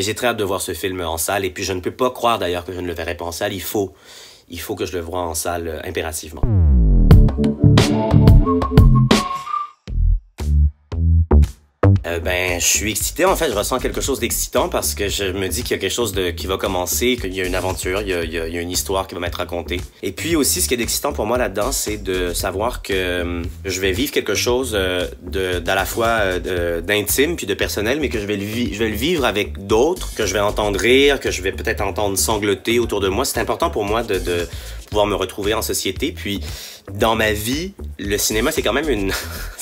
J'ai très hâte de voir ce film en salle et puis je ne peux pas croire d'ailleurs que je ne le verrai pas en salle. Il faut que je le voie en salle impérativement. Je suis excité, en fait, je ressens quelque chose d'excitant parce que je me dis qu'il y a quelque chose qui va commencer, qu'il y a une aventure, il y a une histoire qui va m'être racontée. Et puis aussi, ce qui est excitant pour moi là-dedans, c'est de savoir que je vais vivre quelque chose d'à la fois d'intime puis de personnel, mais que je vais le vivre avec d'autres, que je vais entendre rire, que je vais peut-être entendre sangloter autour de moi. C'est important pour moi de pouvoir me retrouver en société. Puis, dans ma vie, le cinéma, c'est quand même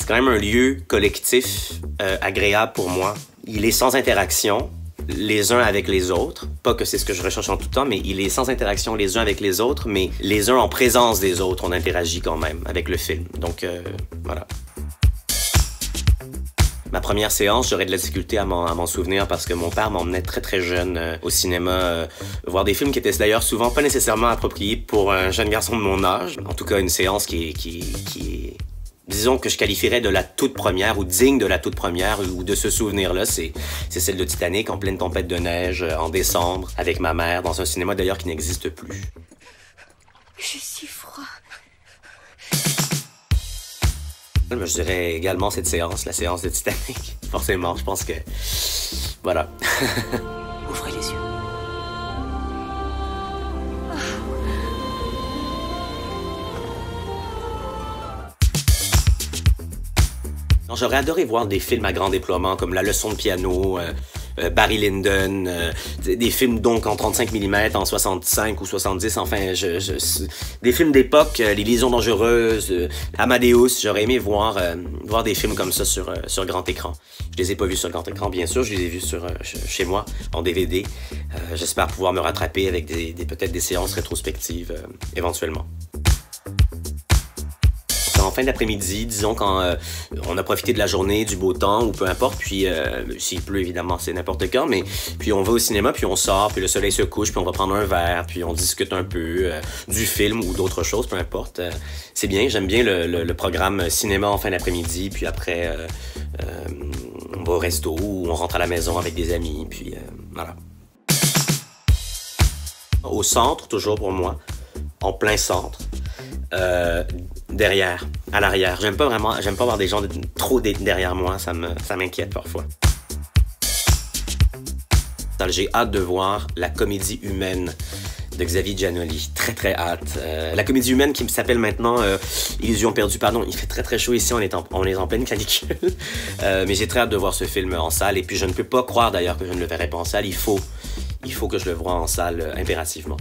un lieu collectif agréable pour moi. Il est sans interaction les uns avec les autres. Pas que c'est ce que je recherche en tout temps, mais il est sans interaction les uns avec les autres, mais les uns en présence des autres. On interagit quand même avec le film. Donc, voilà. Ma première séance, j'aurais de la difficulté à m'en souvenir parce que mon père m'emmenait très très jeune au cinéma voir des films qui étaient d'ailleurs souvent pas nécessairement appropriés pour un jeune garçon de mon âge. En tout cas, une séance qui est disons que je qualifierais de la toute première ou digne de la toute première ou de ce souvenir-là, c'est celle de Titanic en pleine tempête de neige en décembre avec ma mère dans un cinéma d'ailleurs qui n'existe plus. J'ai si froid. Je dirais également cette séance, la séance de Titanic. Forcément, je pense que... Voilà. Ouvrez les yeux. J'aurais adoré voir des films à grand déploiement comme La leçon de piano, Barry Lyndon, des films donc en 35 mm, en 65 ou 70, enfin, des films d'époque, Les Liaisons dangereuses, Amadeus, j'aurais aimé voir des films comme ça sur grand écran. Je les ai pas vus sur grand écran, bien sûr, je les ai vus chez moi, en DVD. J'espère pouvoir me rattraper avec peut-être des séances rétrospectives éventuellement. En fin d'après-midi, disons quand on a profité de la journée, du beau temps ou peu importe, puis s'il pleut évidemment c'est n'importe quand, mais puis on va au cinéma, puis on sort, puis le soleil se couche, puis on va prendre un verre, puis on discute un peu du film ou d'autres choses, peu importe. C'est bien, j'aime bien le programme cinéma en fin d'après-midi, puis après on va au resto ou on rentre à la maison avec des amis, puis voilà. Au centre, toujours pour moi, en plein centre. Derrière, à l'arrière. J'aime pas voir des gens trop derrière moi, ça m'inquiète parfois. J'ai hâte de voir La comédie humaine de Xavier Giannoli. Très très hâte. La comédie humaine qui s'appelle maintenant Illusion perdue, pardon. Il fait très très chaud ici, on est en pleine canicule. Mais j'ai très hâte de voir ce film en salle et puis je ne peux pas croire d'ailleurs que je ne le verrai pas en salle. Il faut que je le voie en salle impérativement.